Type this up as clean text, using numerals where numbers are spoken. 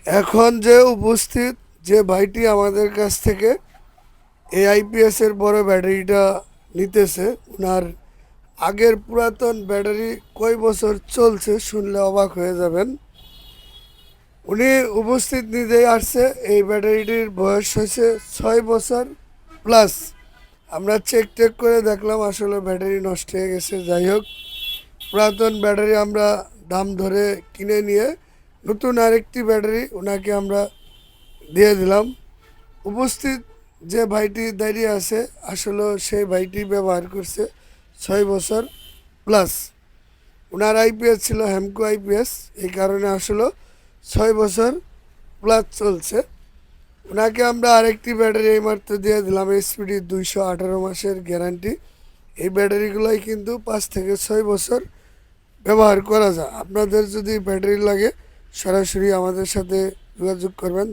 এখন যে উপস্থিত যে ভাইটি আমাদের কাছ থেকে এই আইপিএসের বড় ব্যাটারিটা নিতেছে, ওনার আগের পুরাতন ব্যাটারি কয় বছর চলছে শুনলে অবাক হয়ে যাবেন। উনি উপস্থিত নিজেই আসছে। এই ব্যাটারিটির বয়স হয়েছে 6 বছর প্লাস। আমরা চেক করে দেখলাম আসলে ব্যাটারি নষ্ট হয়ে গেছে। যাই হোক, পুরাতন ব্যাটারি আমরা দাম ধরে কিনে নিয়ে নতুন আরেকটি ব্যাটারি ওনাকে আমরা দিয়ে দিলাম। উপস্থিত যে ভাইটি দাঁড়িয়ে আছে আসলে সেই ভাইটি ব্যবহার করছে 6 বছর প্লাস। ওনার আইপিএস ছিল হ্যামকো আইপিএস, এই কারণে আসলে 6 বছর প্লাস চলছে। ওনাকে আমরা আরেকটি ব্যাটারি এই মাত্র দিয়ে দিলাম, এসপিডি 218 মাসের গ্যারান্টি। এই ব্যাটারিগুলোই কিন্তু 5 থেকে 6 বছর ব্যবহার করা যায়। আপনাদের যদি ব্যাটারি লাগে সরাসরি আমাদের সাথে যোগাযোগ করবেন।